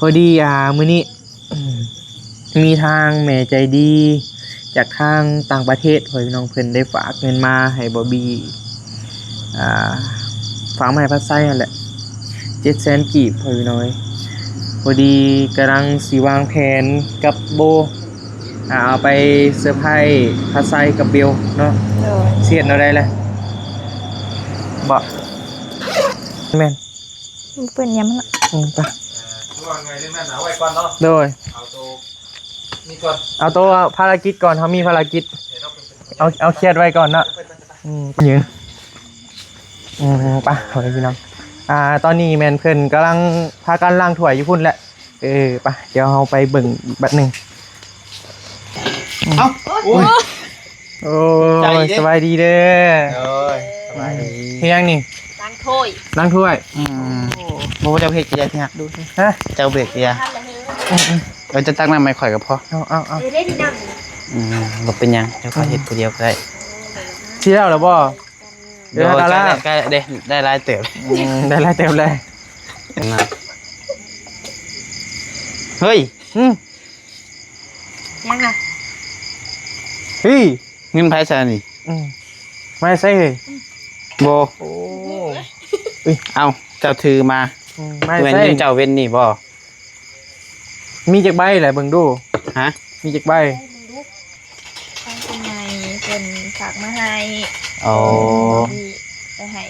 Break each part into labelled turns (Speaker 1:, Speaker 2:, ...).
Speaker 1: พอดีมื้อนี้มีทางแม่ใจดีจากทางต่างประเทศพี่น้องเพิ่นได้ฝากเงินมาให้บอบบี้อ่าฝากมาให้พัดไส้นั่นแหละ700,000กีบพี่น้อยพอดีกำลังสิวางแผนกับโบเอาไปเซอร์ไพรส์พัดไส้กับเบลเนาะเสียดเอาได้เลยบ่แม่น
Speaker 2: เปิดย้ำละ
Speaker 1: ไป
Speaker 3: ว่าไงเรื่องนั้นเอาไว้ก่อนเนาะ
Speaker 1: โดย
Speaker 3: เอาตัวนี่ก่อน
Speaker 1: เอาตัวภารกิจก่อนเขามีภารกิจเอาเครียดไว้ก่อนเนาะยืนไปเอาเลยพี่น้องตอนนี้แมนเพิ่นกำลังพากันล้างถ้วยอยู่พุ่นแหละไปเดี๋ยวเราไปเบิ่งบัดหนึ่ง
Speaker 3: เอ้าโอ้ย
Speaker 1: สบายดีเด้อ
Speaker 3: สบายดี
Speaker 1: เฮียงนี่
Speaker 2: ล้างถ้วย
Speaker 3: โบจะเผ็ดกี่อย่างดูสิ
Speaker 1: ฮะ
Speaker 3: เจ้าเบรกกี่อย่างเราจะตั้งน้ำไม่ข่อยกับพ่อ
Speaker 1: เอา
Speaker 2: ได้ที่นั่ง
Speaker 3: บ่เป็นยังเดี๋ยวข่อยเห็ดผู้เดียวก็ได้
Speaker 1: ชี้แล้วหรอบ่
Speaker 3: เดี๋ยวได้ลายเติบ
Speaker 1: ได้ลายเติบเลย
Speaker 3: เฮ้ย
Speaker 2: ยังอ่ะ
Speaker 1: เฮ้ย
Speaker 3: เงินไพ่ชานี่
Speaker 1: ไม่ใช่
Speaker 3: โบ
Speaker 1: โอ้
Speaker 3: เอาเจ้าถือมา
Speaker 1: ไม่ใช่
Speaker 3: เจ้าเว้นนี่บ่
Speaker 1: มีจักใบแหละเบิ่งดู
Speaker 3: ฮะ
Speaker 1: มีจักใบ
Speaker 2: เป็นไงเป็นฝากมาให้ไปให้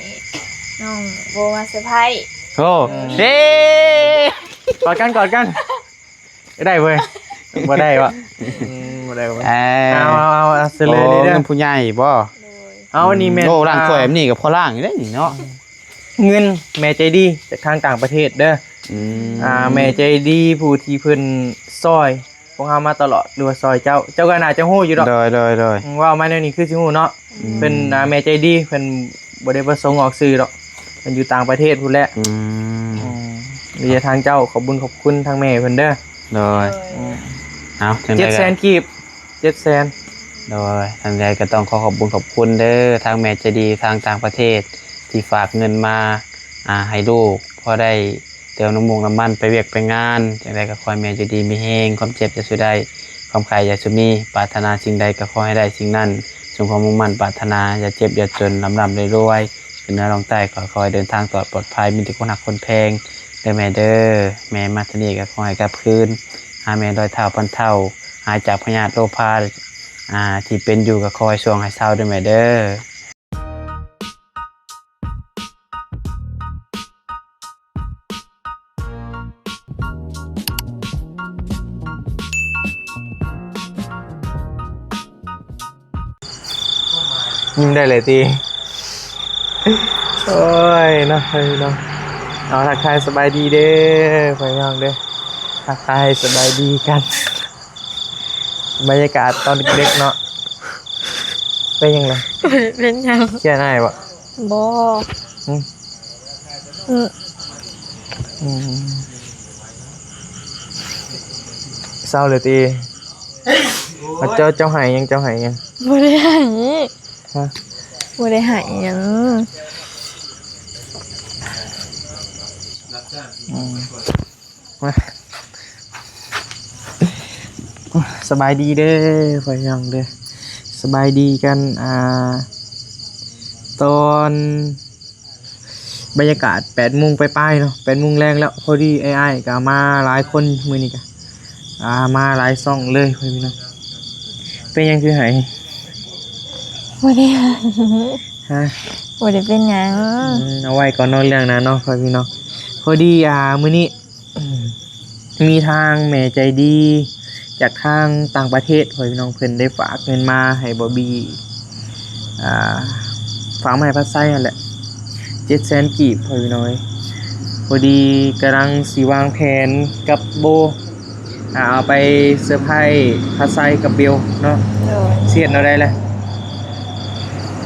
Speaker 2: น้องโบมาเซอร์ไพรส์
Speaker 3: โอ้เด้
Speaker 1: กอดกันได้เว้ยบ่ได้วะบ่ได้วะเอาเสเลยนี่เด้อ
Speaker 3: ผู้ใหญ่บ่
Speaker 1: เอาอันนี้แม่
Speaker 3: โอ้ร่างสวยแบบนี้กับพ่อร่างนี่ได้นี่เนาะ
Speaker 1: เงินแม่ใจดีจากทางต่างประเทศเด้อแม่ใจดีผู้ที่เพิ่นซอยพวกเฮามาตลอดหรือว่าซอยเจ้าก็น่าจะฮู้อยู่ดอก
Speaker 3: โดย
Speaker 1: ว่ามาแนวนี้คือสิฮู้เนาะเป็นแม่ใจดีเพิ่นบ่ได้ประสงค์ออกสื่อดอกเพิ่นอยู่ต่างประเทศพุ่นแหละเรียทางเจ้าขอบคุณทางแม่เพิ่นเด้อ
Speaker 3: โดยเอา
Speaker 1: 700,000กีบ700,000
Speaker 3: โดยทางใดก็ต้องขอบคุณเด้อทางแม่ใจดีทางต่างประเทศที่ฝากเงินมาให้ลูกพอได้เติมน้ำมันไปเวียกไปงานอย่างไรก็ขอให้แม่ใจดีมีแห้งความเจ็บจะสุดได้ความใครอย่าสุมีปรารถนาสิ่งใดก็ขอให้ได้สิ่งนั้นสมความมุ่งมั่นปรารถนาอย่าเจ็บอย่าจนลำรวยขึ้นเหนือลงใต้ขอให้เดินทางปลอดภัยมีแต่คนหักคนแพงเด้อแม่เด้อแม่มาทนีก็ขอให้กลับคืนหาแม่100 เท่าพันเท่าหายจากพยาธิโรคพาที่เป็นอยู่กับคอยช่วงให้เศร้าด้วยแม่เด้อ
Speaker 1: ยิ้มได้เลยตีโอ้ยนะเฮ้ยน้องเอาทักทายสบายดีเด้อไปย่องเด้อทักทายสบายดีกันบรรยากาศตอนเด็กๆเนาะเป็นยังไง
Speaker 2: เป็นยัง
Speaker 1: เชื่อได้ปะ
Speaker 2: บ่
Speaker 1: เศร้าเลยตีเจ้าหายยัง
Speaker 2: บ่ได้หายบ่ได้หายยัง
Speaker 1: สบายดีเด้อไปยังเด้อสบายดีกันตอนบรรยากาศ8 โมงไปเนาะ8 โมงแรงแล้วพอดีไอ้ก็มาหลายคนมื้อนี้ก็มาหลายซ่องเลยพี่น้องเป็นยังคือหาย
Speaker 2: บ่ได้หาย
Speaker 1: ฮะ
Speaker 2: บ่ได้เป็นหยัง
Speaker 1: เอาไว้ก่อนนอนเรื่องนะเนาะพี่น้องพอดีมื้อนี้มีทางแม่ใจดีจากทางต่างประเทศพี่น้องเพิ่นได้ฝากเงินมาให้บอบบี้ฝากมาให้พัดไส้นั่นแหละ700,000กีบพี่น้อยพอดีกำลังสิวางแผนกับโบเอาไปเซอร์ไพรส์พัดไส้กับเบลเนาะเสียดเอาได้เลย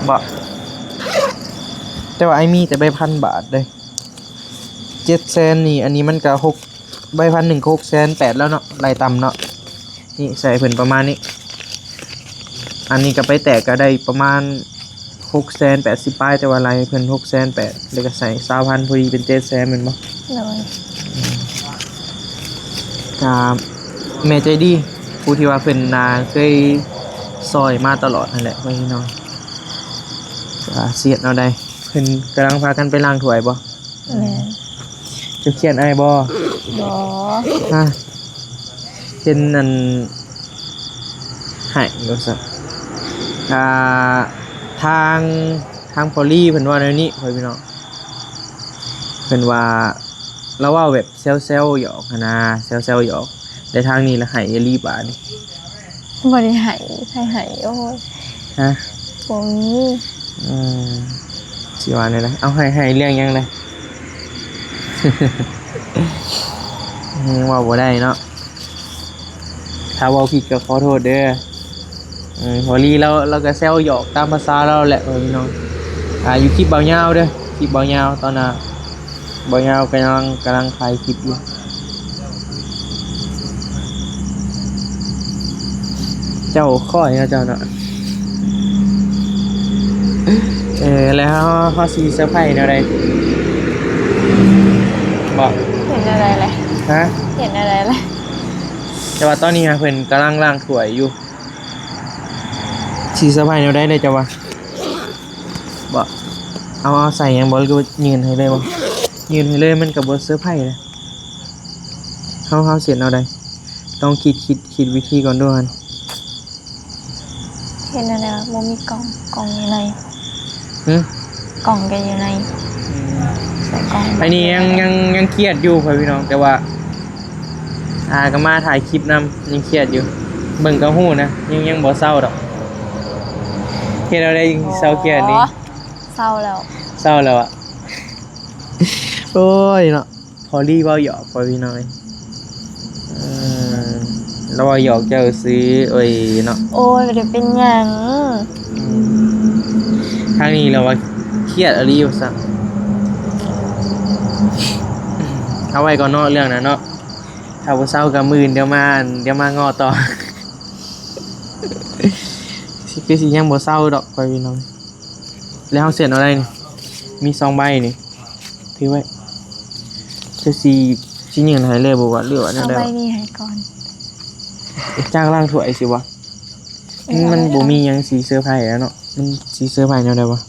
Speaker 1: บ่แต่ว่ามีแต่ใบ1,000 บาทเลย700,000นี่อันนี้มันก็ใบ1,000 ก็600,008แล้วเนาะรายต่ำเนาะนี่ใส่เพิ่นประมาณนี้อันนี้ก็ไปแตกก็ได้ประมาณ680ป้ายแต่ว่าลายเพิ่น680แล้วก็ใส่20,000พอดีเป็น700,000แม่นบ่ แม่ใจดีผู้ที่ว่าเพิ่นนาเคยซอยมาตลอดนั่นแหละพี่น้องเสียดเอาได้เพิ่นกำลังพากันไปล้างถ้วยบ่
Speaker 2: แม่น
Speaker 1: จะเครียดอ้ายบ่
Speaker 2: บ่
Speaker 1: ฮะเป็นอันให้ก็ซะทางพอลี่เพิ่นว่าแนวนี้พี่น้องเพิ่นว่าเราเว้าแบบแซวๆหยอกหั้นนะแซวๆหยอกแต่ทางนี้ละให้อีหลีบาดนี่
Speaker 2: บ่ได้ให้ให้โอ้ย
Speaker 1: ฮะ
Speaker 2: บ่มี
Speaker 1: อืมสิว่าแนวใดเอาให้เรื่องหยังเลย ยังว่าบ่ได้เนาะถ้าเว้าผิดก็ขอโทษเด้อพอลี่เราก็แซวหยอกตามภาษาเราแหละพี่น้องอยู่คลิปเบายาวเด้อคลิปเบายาวตอนน่ะเบายาวกำลังถ่ายคลิปอยู่เจ้าข้อยนะเจ้าเนาะแล้วเฮาสิเซอร์ไพรส์แนวใดบอก
Speaker 2: เห็นอะไรเลย
Speaker 1: ฮะ
Speaker 2: เห็นอะไรเลย
Speaker 1: แต่ว่าตอนนี้เพิ่นกำลังล้างถ้วยอยู่สิเซอร์ไพรส์แนวใดเลยจ้ะวะบ่เอาใส่หยังบ่หรือว่ายืนให้เลยบ่ยืนให้เลยมันก็บ่เซอร์ไพรส์นะเฮาเสร็จเอาได้ต้องคิดวิธีก่อนด้วย
Speaker 2: เห็นอะไรวะบ่มีกล่องอยู่ใน
Speaker 1: หึ
Speaker 2: กล่องก็อยู่ในใส่กล่อง
Speaker 1: อันนี้ยังเครียดอยู่พี่น้องแต่ว่าก็มาถ่ายคลิปนำยังเครียดอยู่เบิ่งก็ฮู้นะยังบ่เศร้าดอกเครียดเอาได้เศร้าเครียดนี่
Speaker 2: เศร้าแล้ว
Speaker 1: เศร้าแล้วอ่ะ โอ้ยเนาะพอลี่เว้าหยอกพอพี่น้อยแล้วว่าหยอกเจ้าซื้อเอ้ยเนาะ
Speaker 2: โอ้ยบ่ได้เป็นหยัง
Speaker 1: ทางนี้เราว่าเครียดอะไรอยู่ซะเอาไว้ก่อนเนาะเรื่องนั้นเนาะถ้าบ่เศร้ากับมื่นเดี๋ยวมางอต่อ คือสิยังบ่เศร้าดอกไปพี่น้องแล้วเสร็จเอาได้นี่มี2ใบนี่ถือไว้จะสิยืนให้เลยบ่ว่าเรื่องอันนั้
Speaker 2: เอา
Speaker 1: นได้
Speaker 2: ใบ
Speaker 1: บ่
Speaker 2: นี้ให้ก่อน
Speaker 1: จ้างล่างถ้วยสิวะมันบ่มีหยังสีเซอร์ไพรส์แล้วเนาะมันสีเซอร์ไพรส์แนวใดวะ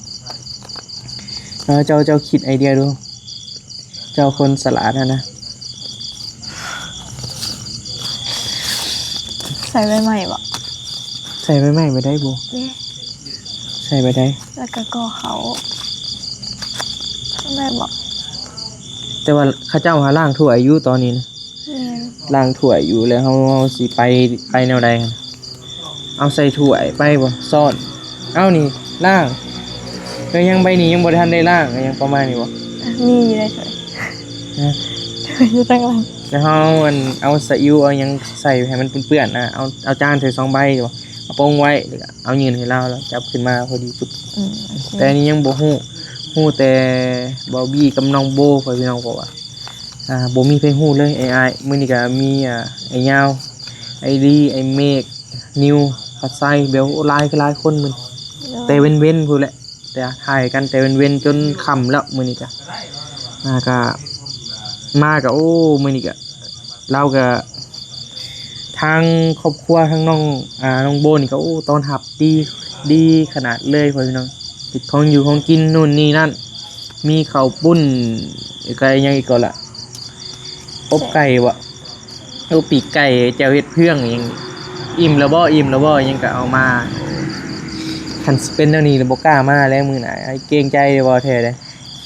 Speaker 1: แล้วเจ้าคิดไอเดียดูเจ้าคนสลาดนะ
Speaker 2: ใส่ใบใหม่บ่
Speaker 1: ใส่ไปไหมไปได้บ่
Speaker 2: เด้
Speaker 1: ใส่ไปได้
Speaker 2: แล้วก็ก่อเขาแม่บอก
Speaker 1: แต่ว่าเขาเจ้าหาล่างถ้วยอยู่ตอนนี้นะ
Speaker 2: แม่น
Speaker 1: ล่างถ้วยอยู่แล้วเฮาสิไปแนวใดกันเอาใส่ถ้วยไปบ่ซ่อนเอานี่ล่างก็ยังใบนี้ยังบ่ทันได้ล่างก็ยังประมาณนี้บ่
Speaker 2: มีอยู่ได้เลย
Speaker 1: นะ
Speaker 2: อยู่ตั้งหลัง
Speaker 1: แล้วเฮาเอาซีอิ๊วเอาหยังใส่ให้มันเปื้อนๆนะเอาจานใส่2ใบบ่เอาโปงไว้แล้วก็เอายืนให้เราแล้วจับขึ้นมาพอดีปุ๊บ แต่อันนี้ยังบ่ฮู้แต่บอบบี้กับน้องโบพ่อพี่น้องบอกว่าบ่มีเพลงฮู้เลยไอ้มื้อนี้ก็มีไอ้ยาวไอ้ลีไอ้เมฆนิวปัดไซเบลหลายคนมึงแต่เว้นๆพู้นแหละแต่ถ่ายกันแต่เว้นๆจนค่ำแล้วมื้อนี้ก็มาก็โอ้มื้อนี้ก็เราก็ทางครอบครัวทางน้องโบนี่ก็โอ้ต้อนรับดีขนาดเลยพ่อพี่น้องติดของอยู่ของกินนู่นนี่นั่นมีข้าวปุ้นไก่ยังอีกก็ละอบไก่วะเอาปีกไก่แจ่วเฮ็ดเพื่องยังอิ่มแล้วบ่ยังก็เอามาคันสิเป็นแนวนี้แล้วบ่กล้ามาแล้วมื้อหน้าเกรงใจบ่แท้เด้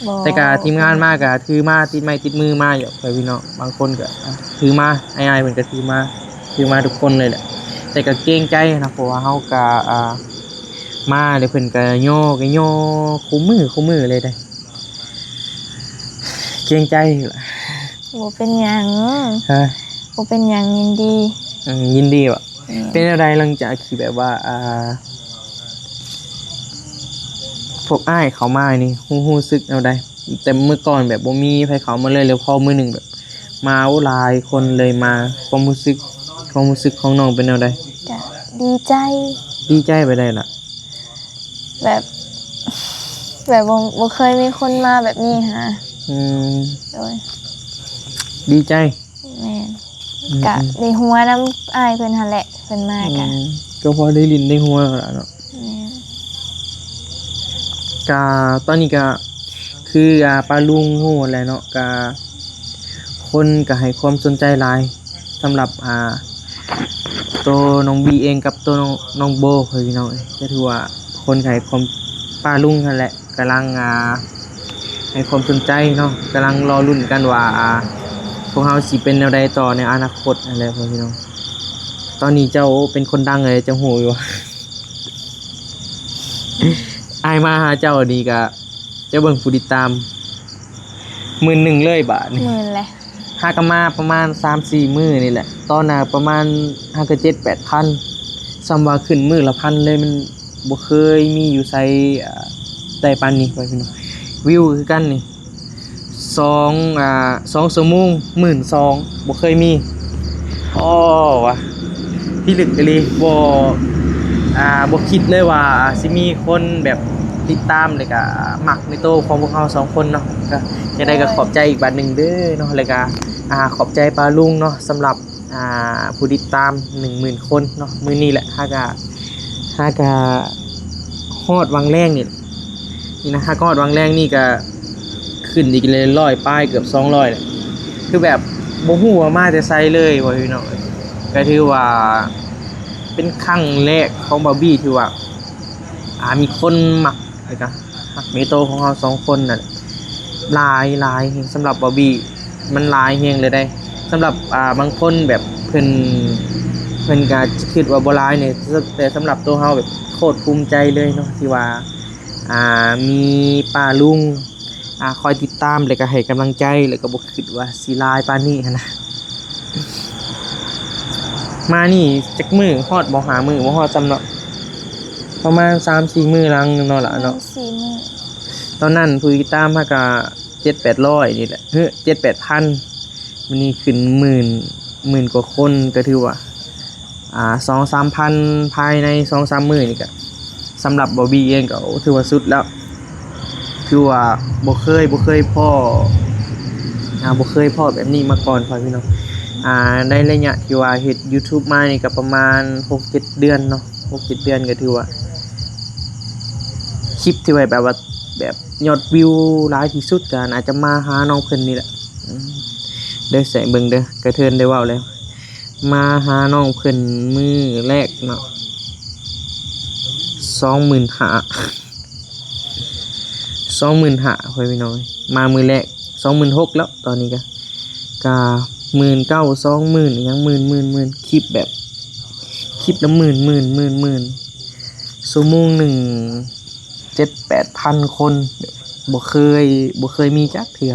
Speaker 2: บ่
Speaker 1: แต่ก็ทีมงานมาก็ถือมาติดไม้ติดมือมาอยู่พ่อพี่น้องบางคนก็ถือมาอ้ายๆเพิ่นก็ถือมาทุกคนเลยแหละแต่ก็เกรงใจนะเพราะว่าเฮาก็มาเดี๋ยวเพิ่นก็ย่อคู่มือเลยได้เกรงใจล่ะ
Speaker 2: บ่เป็นหยัง
Speaker 1: ฮะ
Speaker 2: บ่เป็นหยังยินดี
Speaker 1: ยินดีว่ะเป็นอะไรหลังจากที่แบบว่าพวกอ้ายเขามานี่ฮู้สึกเอาได้แต่เมื่อก่อนแบบบ่มีไผเขามาเลยแล้วพอมื้อหนึงแบบมาหลายคนเลยมาความรู้สึกของน้องเป็นแนวใด
Speaker 2: จะดีใจ
Speaker 1: ดีใจไปได้ล่ะ
Speaker 2: แบบบ่เคยมีคนมาแบบนี้ฮะ
Speaker 1: อืม
Speaker 2: โดย
Speaker 1: ดีใจ
Speaker 2: แม่น กะได้หัวน้ำอ้ายเพิ่นหั่นแหละเพิ่นมากะ
Speaker 1: ก็พอได้ลิ้นได้หัวแล้วเนาะ
Speaker 2: แม่น
Speaker 1: กาตอนนี้ก็คือปลาลุงโหดแหละเนาะกาคนก็ให้ความสนใจหลายสำหรับตัวน้องบีเองกับตัวน้องโบเฮ้ยพี่น้องก็ถือว่าคนก็ให้ความปลาลุงนั่นแหละกำลังให้ความสนใจเนาะกำลังรอรุ่นกันว่าพวกเราสิเป็นแนวใดต่อในอนาคตอะไรพวกพี่น้องตอนนี้เจ้าเป็นคนดังเลยเจ้าหูอยู่ อายมาหาเจ้าดีกะเจ้าเบิ่งผู้ติดตาม11,000เลยบาทนี่
Speaker 2: หมื่นแหละ
Speaker 1: หากนมาประมาณ 3-4 มื้อนี่แหละตอนน่ะประมาณ7-8,000ซ้ำว่าขึ้นมื้อละพันเลยมันบ่เคยมีอยู่ไสได้ปานนี้ไว้พี่น้องวิวคือกันนี่2ชั่วโมง12,000บ่เคยมีอ้อว่ะที่ลึกไปเลยบ่คิดเลยว่าสิมีคนแบบติดตามเลยก็มักในโตวของพวกเรา2คนเนาะก็จะได้ก็ขอบใจอีกบัดหนึงเด้อเนาะแล้วก็ขอบใจปาลุงเนาะสำหรับผู้ติดตาม 10,000 คนเนาะมื้อนี้แหละหากะฮอดวังแรงนี่นะหากฮอดวังแรงนี่ก็ขึ้นอีกเลย100ป้ายเกือบ200เลยคือแบบบ่ฮู้ว่ามาแต่ไสเลยว่าพี่น้องก็ถือว่าเป็นครั้งแรกของบอบบี้ที่ว่ามีคนมักเลยก็มักเมโตของเรา2คนน่ะหลายสำหรับบอบบี้มันหลายเฮงเลยได้สำหรับบางคนแบบเพิ่นก็คิดว่าบ่หลายเนี่ยแต่สำหรับตัวเฮาแบบโคตรภูมิใจเลยเนาะที่ว่ามีป้าลุงคอยติดตามแล้วก็ให้กำลังใจแล้วก็บ่คิดว่าสิหลายปานนี้หันนะมานี่จักมือฮอดบ่หามือบ่ฮอดซ้ำเนาะประมาณ 3-4 มื้อหลังนึงเนาะล่ะเนาะ
Speaker 2: 4มื้อ
Speaker 1: ตอนนั้นผู้ติดตามมาก็7-800นี่แหละ7-8,000มันนี่ขึ้นหมื่นกว่าคนก็ถือว่า2-3,000ภายใน 2-3 มื้อนี่ก็สำหรับบอบบี้เองก็ถือว่าสุดแล้วคือว่าบ่เคยพ่อแบบนี้มาก่อนพ่อพี่น้องในระยะที่ว่าเฮ็ด YouTube มานี่ก็ประมาณ 6-7 เดือนเนาะ 6-7 เดือนก็ถือว่าคลิปที่ไว้แบบว่าแบบยอดวิวหลายที่สุดก็อาจจะมาหาน้องเพิ่นนี่แหละเด้อใส่เบิ่งเด้อกระเทินได้เว้าแล้วมาหาน้องเพิ่นมื้อแรกเนาะ 25,000พ่อพี่น้องมามื้อแรก 26,000แล้วตอนนี้ก็19,000 20,000ยังหมื่นคลิปแบบคลิปละหมื่นชั่วโมงหนึ่ง 7-8,000 คนบ่เคยมีจักเทื่อ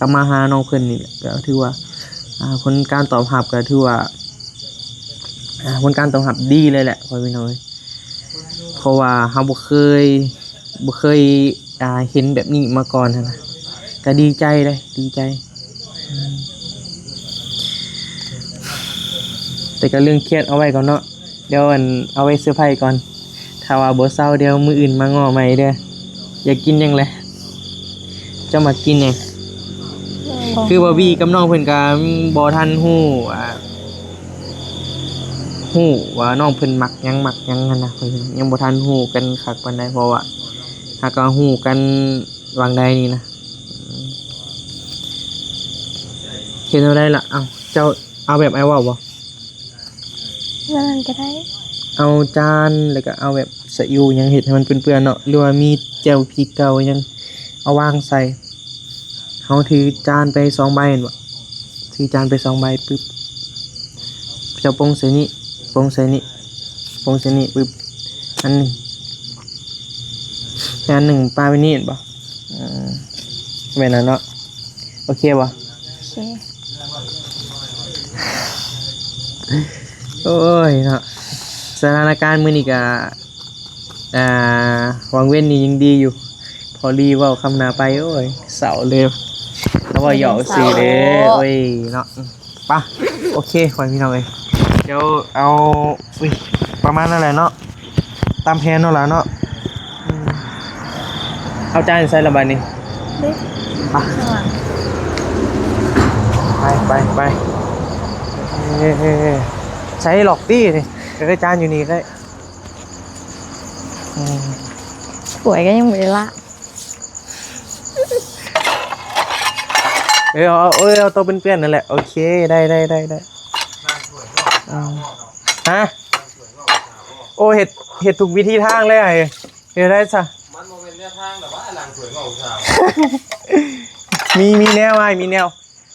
Speaker 1: ก็มาหาน้องเพิ่นนี่แหละก็ถือว่าผลการตอบรับก็ถือว่าผลการตอบรับดีเลยแหละพ่อพี่น้องเพราะว่าเฮาบ่เคยเห็นแบบนี้มาก่อนนะก็ดีใจเลยดีใจแต่ก็เรื่องเครียดเอาไว้ก่อนเนาะเดี๋ยวเอาไว้เซอร์ไพรส์ก่อนถ้าว่าบ่เศร้าเดี๋ยวมื้ออื่นมาง้อใหม่เด้ออยากกินหยังแหละเจ้ามากินหยังคือบ่บี้กับน้องเพิ่นก็บ่ทันฮู้ว่าน้องเพิ่นมักหยังหั่นนะเพิ่นยังบ่ทันฮู้กันคักปานใดเพราะว่าหากก็ฮู้กันวางใดนี่นะเห็นเอาได้ล่ะเจ้าเอาแบบไอ้เว้าบ่
Speaker 2: นั่นก็ได้
Speaker 1: เอาจานแล้วก็เอาแบบสะอิวยังเห็ดให้มันเปื้อนๆเนาะหรือว่ามีแจ่วพริกเก่ายังเอาวางใส่เฮาถือจานไป2ใบเห็นบ่ถือจานไป2ใบปึ๊บเจ้าปงใส่นี่ปึ๊บอันนี้แค่1ปาไปนี่เห็นบ่แบบนั้นเนาะโอเคบ่
Speaker 2: โอเค
Speaker 1: โอ้ยเนาะสถานการณ์มื้อนี้ก็วังเว้นนี่ยังดีอยู่พอรีเว้าคำหน้าไปโอ้ยเสาเลยแล้วว่าหยอกสิเด้โอ้ยเนาะป่ะโอเคขอพี่น้องเอ้ยเดี๋ยวเอาประมาณนั้นแหละเนาะตามแผนเนาะล่ะเนาะเอาจานใส่ละบัดนี้
Speaker 2: เด้
Speaker 1: ป่ะ
Speaker 2: ข้างหลัง
Speaker 1: ไป ใช้หลอกตี้นี่ก็จานอยู่นี่ได้อืม
Speaker 2: สวยก็ยังไม่ได้ละ
Speaker 1: เอาตัวเป็นเปี้ยนนั่นแหละโอเคได้ฮะโอ้เห็ดถูกวิธีทางเลยไอ้ได้ซะมันโมเป็นเรื่องทางแต่ว่าหลังสวยงอกสาวมีแนวไว้มีแนว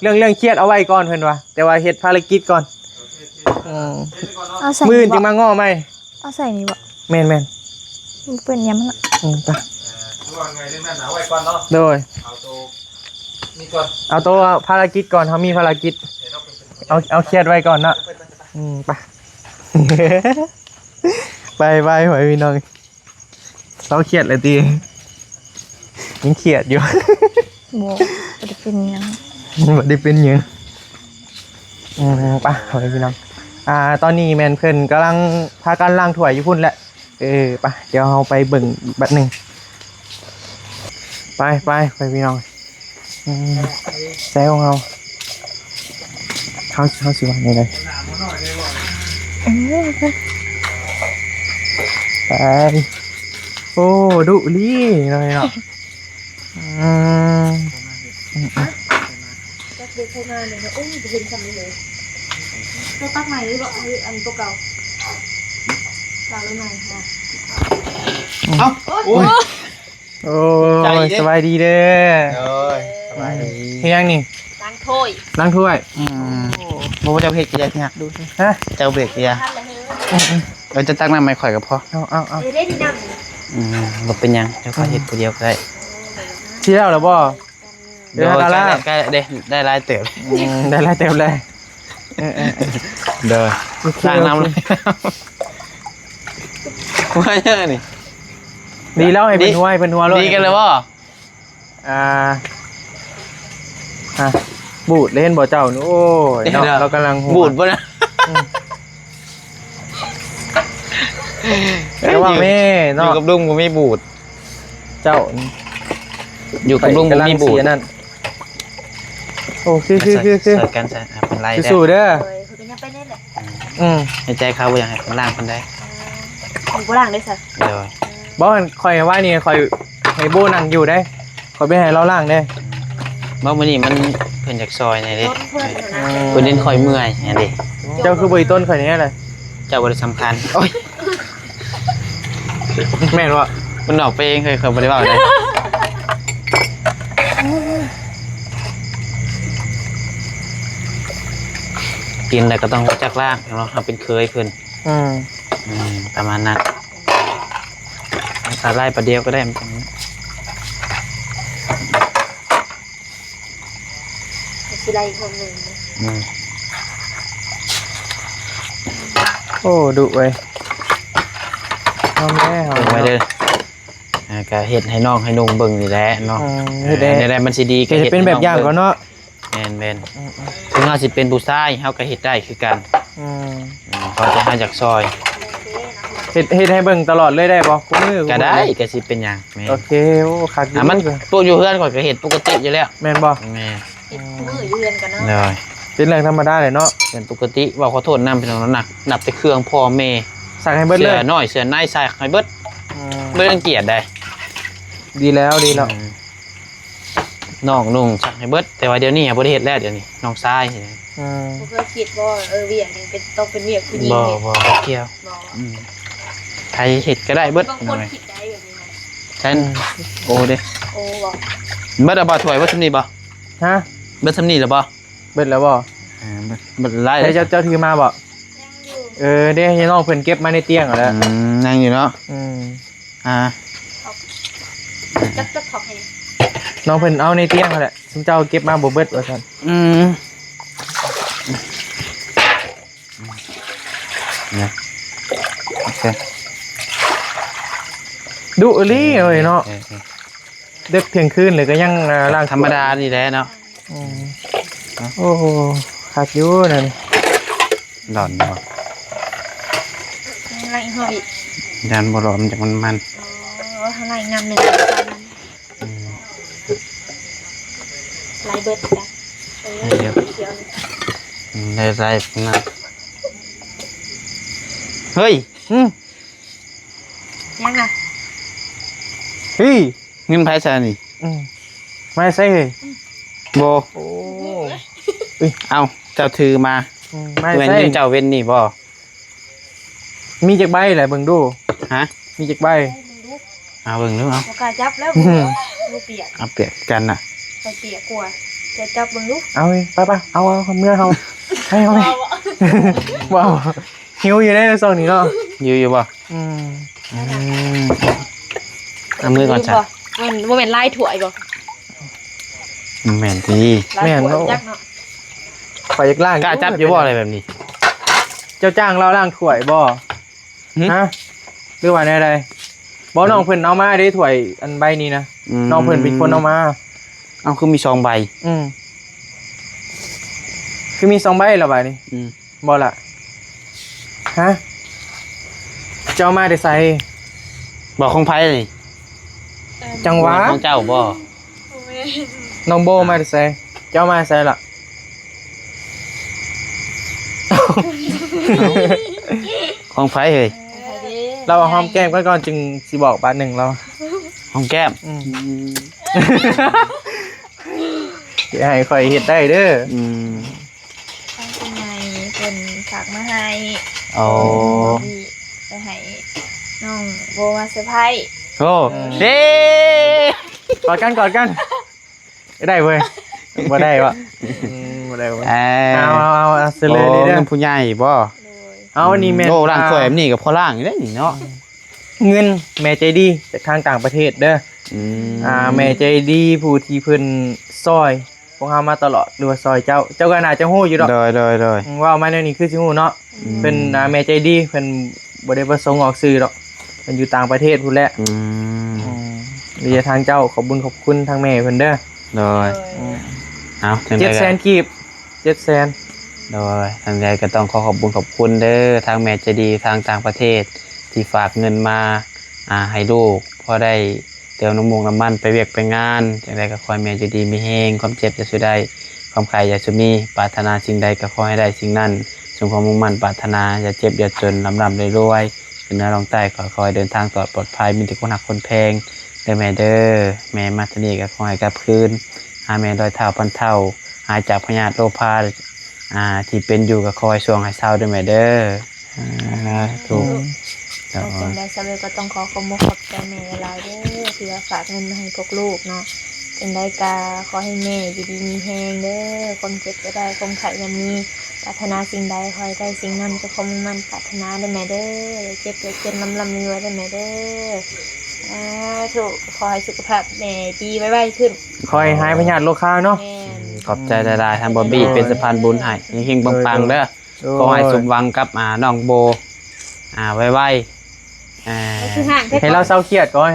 Speaker 1: เรื่องเครียดเอาไว้ก่อนเพิ่นว่าแต่ว่าเฮ็ดภารกิจก่อน
Speaker 2: เอาใส่
Speaker 1: มื้อจึงมาง้อไหม
Speaker 2: เอาใส่นี่บ่
Speaker 1: แม่น
Speaker 2: มันเป็นยังมัน
Speaker 1: ไป
Speaker 4: ว่าไงเรื่องนั้นหาไว้ก่อนเนาะ
Speaker 1: โดย
Speaker 4: เอาตัวนี่ก่อน
Speaker 1: เอาตัวภารกิจก่อนเขามีภารกิจเอาเครียดไว้ก่อนเนาะไป ไปหอยพี่น้องเราเครียดเลยตียังเครียดอยู่
Speaker 2: โบจะเป็นยัง
Speaker 1: มันได้เป็นยังไปหอยพี่น้องตอนนี้แมนเพิ่นกำลังพากันล้างถ้วยอยู่พุ่นแหละไปเดี๋ยวเราไปเบิ่งอีกบัดหนึ่งไปพี่น้องแซวเขาสิว่าไงเลยไปโอ้ดุลี่เลยเนาะ
Speaker 2: จะเด็กโทรมาเลยนะโอ้ยจะเป็นคำนี้เลยเราตักใหม่หรือเปล่าอันตัวเก่าตักเลยใหม่ค่ะ
Speaker 3: เอ้าโอ้ย
Speaker 1: โอ้ยสบายดีเด้อ
Speaker 3: สบายดี
Speaker 1: เฮียงนี่
Speaker 2: ล้างถ้วย
Speaker 1: ล้างถ้วย
Speaker 3: บ่ว่าจะเผ็ดกี่อยากดูสิ
Speaker 1: ฮะ
Speaker 3: เจ้าเบรกกี่เราจะตั้งน้ำไม่ข่อยกับพ่อ
Speaker 1: เอา
Speaker 2: เด็ดดีนัง
Speaker 3: บ่เป็นยังเดี๋ยวเขาเฮ็ดผู้เดียวก็ได้
Speaker 1: เชี่ยวหรือบ่
Speaker 3: เดี๋ยวใกล้ได้ลายเติบ
Speaker 1: ได้แล้วเต็มเลย
Speaker 3: เด้อล้างน้ำเลยว่าเยอะนี่
Speaker 1: ดีแล้วให้เป็นหัวเลย
Speaker 3: ดีกันเลยบ่
Speaker 1: บูดเล่นบ่เจ้าโอ้ยเรากำลัง
Speaker 3: บูดบ่นะ
Speaker 1: แต่ว่าแม่
Speaker 3: อ
Speaker 1: เนาะ
Speaker 3: ยู่กับลุงก็ไม่บูด
Speaker 1: เจ้า
Speaker 3: อยู่กับลุงก็ไม่บูด
Speaker 1: นั่นโอ้คือ
Speaker 3: ใส่กันใส่เป็นไรได้
Speaker 1: สู้เด้อ
Speaker 2: เลยคือยังไปเล่นแหละ
Speaker 3: ในใจเขาบ่อยากให้คนล่างคนได้
Speaker 2: หมูกร่างได้สัก
Speaker 3: เดี๋ยว
Speaker 1: บ่คอยว่านี่คอยให้โบนั่งอยู่ได้คอยไปให้เราล่างได้
Speaker 3: บ่มื้อนี้มันเพิ่นจากซอยนี่เด้
Speaker 2: รถเพื่อนอยู่นะ
Speaker 3: เพิ่นเล่นคอยเมื่อยนี่เด้
Speaker 1: เจ้าคือบ่ต้นคอยนี้เลย
Speaker 3: เจ้าบ่ได้สำคัญโอ้ย
Speaker 1: แม่นว่า
Speaker 3: มันออกไปเองเคยบ่ได้เว้าเลยกินแล้วก็ต้องรู้จักล่างเนาะทำเป็นเคยเพิ่นประมาณนั้นสาไล่ประเดียวก็ได้เหมือนกัน
Speaker 2: สิไลคนหนึ่ง
Speaker 1: โอ้ดุเว้ยเอาแม่เอา
Speaker 3: เบิ่งไว้เด้อก็เฮ็ดให้น้องให้นุ่งเบิ่งนี่แหละเนาะ
Speaker 1: เฮ็ดได้
Speaker 3: ได้มันสิดี
Speaker 1: ก็จะเป็นแบบอย่างก่อนเนาะ
Speaker 3: แม่นถึงเฮาสิเป็นผู้ชายเฮาก็เฮ็ดได้คือกันเขาจะหาจากซอย
Speaker 1: เฮ็ดให้เบิ่งตลอดเลยได้บ่คู่มือ
Speaker 3: ก็ได้ก็สิเป็นหยังแม่
Speaker 1: โอเคโอ้คัก
Speaker 3: มันพวกอยู่เฮือนก่อนก็เฮ็ดปกติอยู่แล้ว
Speaker 1: แม่นบ่
Speaker 3: แม่
Speaker 2: มือยืนกันเนาะ
Speaker 3: เลย
Speaker 1: เป็นเรื่องธรรมดาเลยเนาะ
Speaker 3: เป็นปกติว่าขอโทษนำเป็นของหนักนับแต่เครื่องพ่อแม่
Speaker 1: สั่งให้เบิดเล
Speaker 3: เสื้
Speaker 1: ย
Speaker 3: อน้อยเสื้อในใส่ให้เบิดบ่รังเกียจได้
Speaker 1: ดีแล้ว
Speaker 3: น้องนุ่งสั่งให้เบิดแต่ว่าเดี๋ยวนี้บ่ได้เฮ็ดแล้วเดี๋ยวนี้น้องชาย
Speaker 2: เคยคิดว่าเวียกนี่เป็นต้องเป็นเวียกผู้หญิง
Speaker 3: บ่เกี่ยวใครเฮ็ดก็ได้เบิด
Speaker 2: บางคนคิดได้แบบนี้
Speaker 3: ฉันโอ้เด้
Speaker 2: โอ้บอก
Speaker 3: เบิดบ่ถ้วยบ่ซำนี้บ่
Speaker 1: ฮะ
Speaker 3: เบิดซำนี้หรือบ่
Speaker 1: เบิดแล้วบ่
Speaker 3: เบิดหลาย
Speaker 1: เจ้าถือมาบ่
Speaker 2: ยังอยู่
Speaker 1: เด้ให้น้องเพิ่นเก็บมาในเตียงแล้ว
Speaker 3: นั่งอยู่เนาะ
Speaker 2: จักขอบให้
Speaker 1: น้องเพิ่นเอาในเตียงแหละซึ่งเจ้าเก็บมาบ่เบิดว่าซั่น
Speaker 3: เนี่ยโอเค
Speaker 1: ดุลี่เอ้ยเนาะดึกเที่ยงคืนเลยก็ยังล้าง
Speaker 3: ธรรมดานี่แหละเนาะ
Speaker 1: โอ้โหคักอยู่นั่น
Speaker 3: หลอนเนาะ
Speaker 2: ไล่หอย
Speaker 3: ยันบ่หลอนจากมัน
Speaker 2: ข้างในน้ำหนึ่งไล่เบิดจ้ะเดี๋ยว
Speaker 3: ได้ไรนะ เฮ้ย
Speaker 2: ยังอ่ะ
Speaker 1: เฮ้ย
Speaker 3: เงินไผซะนี่
Speaker 1: ไม่ใช่
Speaker 3: โบ
Speaker 1: โอ้
Speaker 3: เอาเจ้าถือมา
Speaker 1: ไม่
Speaker 3: เว้น
Speaker 1: ใช่
Speaker 3: เงินเจ้าเว้นนี่บ่
Speaker 1: มีจักใบแหละเบิ่งดู
Speaker 3: ฮะ
Speaker 1: มีจักใบ
Speaker 3: เอาเบิ่งดูเอา
Speaker 2: บ่กล้าจับแล้วลูกเปียก
Speaker 3: เอาเปรียบกันน่ะ
Speaker 2: ไปเปียกกลัวจะจับเบิ่งลูก
Speaker 1: เอาเลยไปเอาเมื่อเอาให้เอาเลยว้าวหิวอยู่ในโซนนี้เนาะ
Speaker 3: อยู่บ่
Speaker 1: อืม
Speaker 3: เอามือก่อนจ้ะ
Speaker 2: มันบ่แม่นลายถ้วยบ่
Speaker 3: แม่นดี
Speaker 2: ลายถ้วยจักเนาะ
Speaker 1: ไปจักล่าง
Speaker 3: กล้าจับอยู่บ่อะไรแบบนี้
Speaker 1: เจ้าจ้างเราล่างถ้วยบ่
Speaker 3: หึ
Speaker 1: ฮะหรือว่าในใดบ่น้องเพิ่นเอามาได้ถ้วยอันใบนี้นะน้องเพิ่นเป็นคนเอามา
Speaker 3: เอาคือมี2ใบ
Speaker 1: คือมี2ใบแล้วบัดนี้บ่ล่ะฮะเจ้ามาได้ใส่
Speaker 3: บอกของไผนี่
Speaker 1: จังหวะ
Speaker 3: ของเจ้าบ่
Speaker 1: น้องโบมาได้ใส่เจ้ามาใส่ล่ะ
Speaker 3: ของไผเฮ้ย
Speaker 1: เราเอาหอมแก้มก่อนจึงสิบอกบาทหนึ่งเรา
Speaker 3: ของแก้ม
Speaker 1: อย่าให้คอยเฮ็ดได้เด้อ
Speaker 2: ทางคุณนายเป็นฝากมาให้
Speaker 3: โอ้
Speaker 2: ไปให้น้องโบมาเซอร์ไพรส์
Speaker 3: โอ้เด้
Speaker 1: กอดกันได้เว้ยบ่ได้วะบ่ได้วะเอาเสเลยนี่เด้อ
Speaker 3: ผู้ใหญ่บ่
Speaker 2: โดย
Speaker 1: เอาอันนี้แม่
Speaker 3: โอ้ร่างสวยแบบนี้กับพ่อร่างอยู่ได้นี่เนาะ
Speaker 1: เงินแม่ใจดีจากทางต่างประเทศเด้อแม่ใจดีผู้ที่เพิ่นซอยพวกเฮามาตลอดหรือว่าซอยเจ้าก็น่าจะฮู้อยู่ดอก
Speaker 3: โดย
Speaker 1: ว่ามาแนวนี้คือสิฮู้เนาะเพิ่นแม่ใจดีเพิ่นบ่ได้ประสงค์ออกสื่อดอกเพิ่นอยู่ต่างประเทศพุ่นแหละดีทางเจ้าขอบคุณทางแม่เพิ่นเด้อ
Speaker 3: โดยเอาจังได๋
Speaker 1: 700,000กีบ700,000
Speaker 3: โดยทางใดก็ต้องขอบคุณเด้อทางแม่ใจดีทางต่างประเทศที่ฝากเงินมาให้ลูกพอได้เติมน้ำมันไปเวียกไปงานจังไดก็ขอให้แม่ใจดีมีแฮงความเจ็บจะสุดได้ความใครอย่าสุมีปรารถนาสิ่งใดก็ขอให้ได้สิ่งนั้นสมความมุ่งมั่นปรารถนาอย่าเจ็บอย่าจนร่ำรวยขึ้นเหนือลงใต้ขอคอยเดินทางปลอดภัยมีแต่คนหักคนแพงเด้อแม่เด้อแม่มาทนี่ก็ขอให้กลับคืนหาแม่รอยเท้าพันเท้าหายจากพยาธิโรคพาที่เป็นอยู่ก็คอยช่วงให้เศร้าด้วยแม่เด้อถูก
Speaker 2: แต่จังใดซะเลยก็ต้องขอบใจแม่หลายเด้อที่ว่าฝากเงินมาให้พวกลูกเนาะจังใดก็ขอให้แม่อยู่ดีมีแฮงเด้อความเจ็บก็ได้ความไข้ยังมีปรารถนาสิ่งใดขอให้ได้สิ่งนั้นก็ความมุ่งมั่นปรารถนาได้แม่เด้อเจ็บจนลำรวยได้แม่เด้อถูกขอให้สุขภาพแม่ดีไวๆขึ้น
Speaker 1: คอยหายพยาธิโรคข้าวเนาะ
Speaker 2: แม่น
Speaker 3: ขอบใจหลายๆท่านบอบบี้เป็นสะพานบุญให้เฮงๆปังๆเด้อขอให้สมหวังกับน้องโบไวๆ
Speaker 2: คือห่าง
Speaker 1: ให้เราเศร้าเครียดก่อน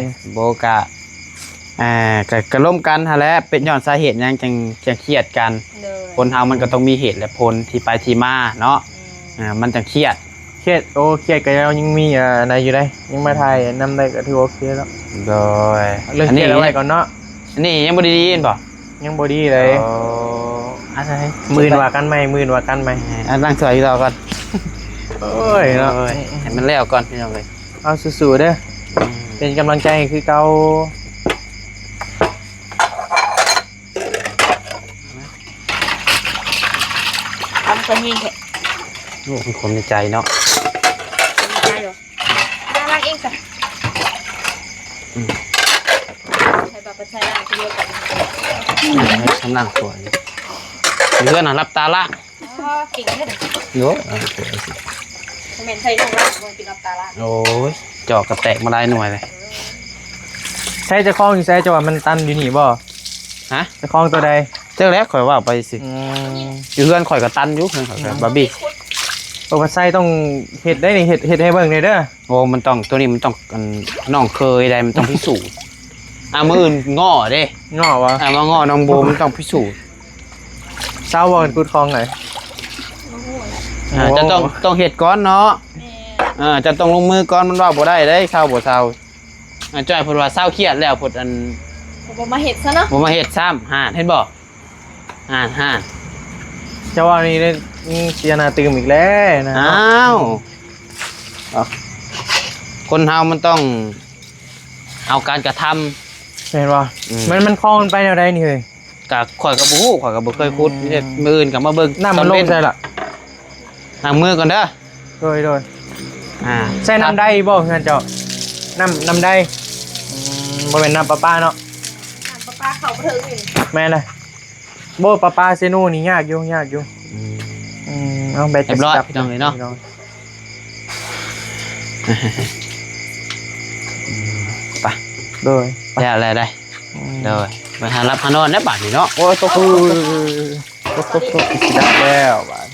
Speaker 1: นี่
Speaker 3: โบกะกะล่มกันฮะแหล้วเป็นย้อนสาเหตุหยังจังเครียดกัน
Speaker 2: เลย
Speaker 3: คนเฮามันก็ต้องมีเหตุและผลที่ไปที่มาเนาะมันจังเครียด
Speaker 1: เครียดก็ยังมีอะไรอยู่ได้ยังมาถ่ายนำได้ก็ถือโอเคแล้ว
Speaker 3: โดย
Speaker 1: เรื่องเครียดเอาไว้ก่อนเนาะ
Speaker 3: อันนี้ยังบ่ได้ยินบ่
Speaker 1: ยังบ่ดีเลย
Speaker 3: อะไร
Speaker 1: หมื่นว่ากันใหม่
Speaker 3: นั่งสวยอยู่ต่อก่อน
Speaker 1: โอ้ยเนาะ
Speaker 3: ให้มันแล้วก่อนพี่น้องเลย
Speaker 1: เอาสู้ๆเด้อเป็นกำลังใจให้คือเก่า
Speaker 2: ทำคนยิงแค่
Speaker 3: โอ้เป็นความในใจเนาะ
Speaker 2: ได้หรอน่ารักเองสิใช้แบบเป็นใช้ได้เยอะกว่า
Speaker 3: กำลังสวยเพื่อนรับตาละ
Speaker 2: กิ่งแค่ไหน
Speaker 3: โย่
Speaker 2: เหม็นใช้ตรงล่างมันกินรับตาล่าง
Speaker 3: โอ้ยจอกกระแตกมาได้หน่วยเลย
Speaker 1: ใช้จะคล้องอยู่ใช้จะว่ามันตันอยู่นี่บ่
Speaker 3: ฮะ
Speaker 1: จะคล้องตัวใด
Speaker 3: เจ้าแรกข่อยว่าไปสิอยู่เพื่อนข่อยกับตันอยู่เพื่อนข่อยกับบาร์บี้
Speaker 1: โอ้พัดไส้ต้องเฮ็ดได้นี่เฮ็ดให้เบิ่งได้เด้อ
Speaker 3: โอ้มันต้องตัวนี้มันต้องน้องเคยได้มันต้องพิสูจน์มืออื่นง้อเด้
Speaker 1: ง้อวะ
Speaker 3: มาง้อน้องโบมันต้องพิสูจน์
Speaker 1: เช้าบ่กันกุดคลองไหน
Speaker 3: จะต้องเห็ดก้อนเนาะจะต้องลงมือก้อนมันว่าบ่ได้ได้เศร้าบ่เศร้าจ้อยพูดว่าเศร้าเครียดแล้วพูด
Speaker 2: ผมมาเห็ดซะเนาะ
Speaker 3: ผมมาเห็ดซ้ำห่านเห็นบ่ห่าน
Speaker 1: เจ้าว่านี่ได้เสียหน้าตื่มอีกแล้วนะ
Speaker 3: อ้าว คนเฮามันต้องเอาการกระทำ
Speaker 1: เห็นป่ะ
Speaker 3: อืม
Speaker 1: มันคลองไปแนวใดนี่เฮ้ย
Speaker 3: กับข่อยกับบูฮู้ข่อยกับบุเคยคุดเนี่ยมืออื่นกับมาเบิ่ง
Speaker 1: น้ำมันลงใช่ละ
Speaker 3: ล้างมือก่อนเด้อ
Speaker 1: โดย
Speaker 3: อ่า
Speaker 1: ใส่น้ำได้บ่เงินเจ้าน้ำได้บ่เป็นน้ำประปาเนาะ
Speaker 2: น้ำประปาเขาบ่ถึงนี่
Speaker 1: แม่นเลยบ่ประปาเซนูนี่ยากอยู่
Speaker 3: อืม
Speaker 1: เอาไป
Speaker 3: เรียบร้อยพี่น้องเลยเนาะ ไป
Speaker 1: โดย
Speaker 3: แล้วอะไรได้เด้อไปหารับหานอนได้บาดนี่เนาะ
Speaker 1: โอ้ยตกสิดับแล้วบาด